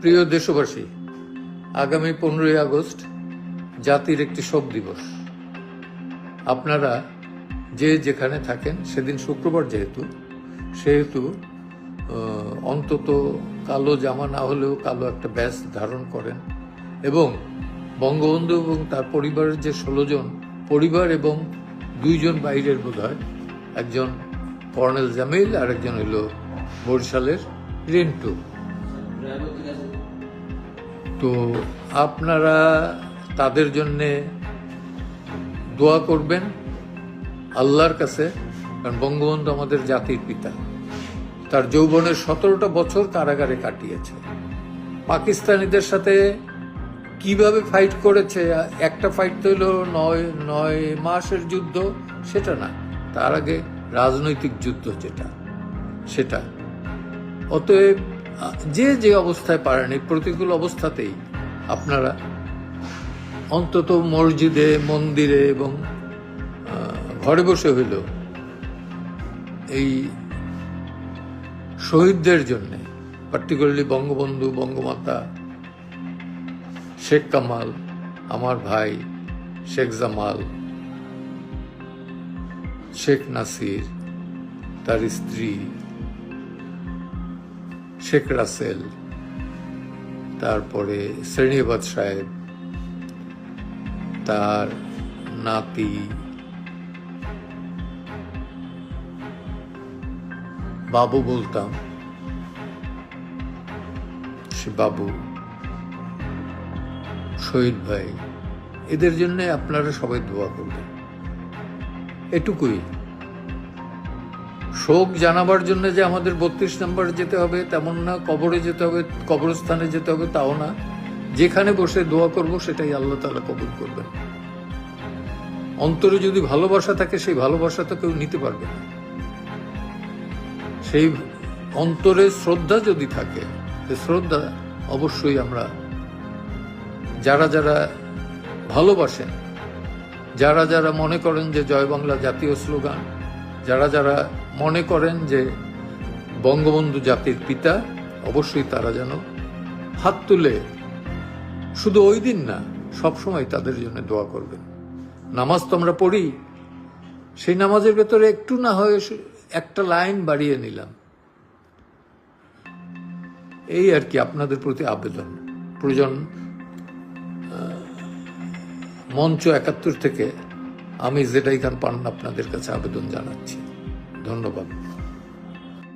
প্রিয় দেশবাসী, আগামী 15ই আগস্ট জাতির একটি শোক দিবস। আপনারা যে যেখানে থাকেন, সেদিন শুক্রবার সেহেতু অন্তত কালো জামা না হলেও কালো একটা ব্যাজ ধারণ করেন এবং বঙ্গবন্ধু এবং তার পরিবারের যে 16 জন পরিবার এবং 2 জন বাইরের বোধহয়, একজন কর্নেল জামিল আর একজন হইল বরিশালের রিন্টু। তো আপনারা তাদের জন্যে দোয়া করবেন আল্লাহর কাছে, কারণ বঙ্গবন্ধু আমাদের জাতির পিতা। তার যৌবনের 17টা বছর কারাগারে কাটিয়েছে। পাকিস্তানিদের সাথে কিভাবে ফাইট করেছে, একটা ফাইট তো হলো 9 মাসের যুদ্ধ, সেটা না, তার আগে রাজনৈতিক যুদ্ধ সেটা। অতএব যে অবস্থায় পারেন, এই প্রতিকূল অবস্থাতেই আপনারা অন্তত মসজিদে, মন্দিরে এবং ঘরে বসে হইল এই শহীদদের জন্যে, পার্টিকুলারলি বঙ্গবন্ধু, বঙ্গমাতা, শেখ কামাল, আমার ভাই শেখ জামাল, শেখ নাসির, তার স্ত্রী শেখ রাসেল, তারপরে শ্রেণীবাদ সাহেব, তার নাতি, বাবু বলতাম, সে বাবু, শহীদ ভাই, এদের জন্য আপনারা সবাই দোয়া করবেন। এটুকুই। শোক জানাবার জন্য যে আমাদের 32 নম্বরে যেতে হবে তেমন না, কবরে যেতে হবে, কবরস্থানে যেতে হবে তাও না। যেখানে বসে দোয়া করব সেটাই আল্লাহ তাআলা কবুল করবেন। অন্তরে যদি ভালোবাসা থাকে, সেই ভালোবাসা তো কেউ নিতে পারবে না। সেই অন্তরে শ্রদ্ধা যদি থাকে, শ্রদ্ধা অবশ্যই আমরা যারা ভালোবাসেন, যারা মনে করেন যে জয় বাংলা জাতীয় স্লোগান, যারা মনে করেন যে বঙ্গবন্ধু জাতির পিতা, অবশ্যই তারা যেন হাত তুলে শুধু ওই দিন না, সবসময় তাদের জন্য দোয়া করবেন। নামাজ তো আমরা পড়ি, সেই নামাজের ভেতরে একটু না হয় একটা লাইন বাড়িয়ে নিলাম, এই আর কি আপনাদের প্রতি আবেদন। প্রয়োজন মঞ্চ 71 থেকে আমি জেডাই খান পান্না আপনাদের কাছে আবেদন জানাচ্ছি। ধন্যবাদ।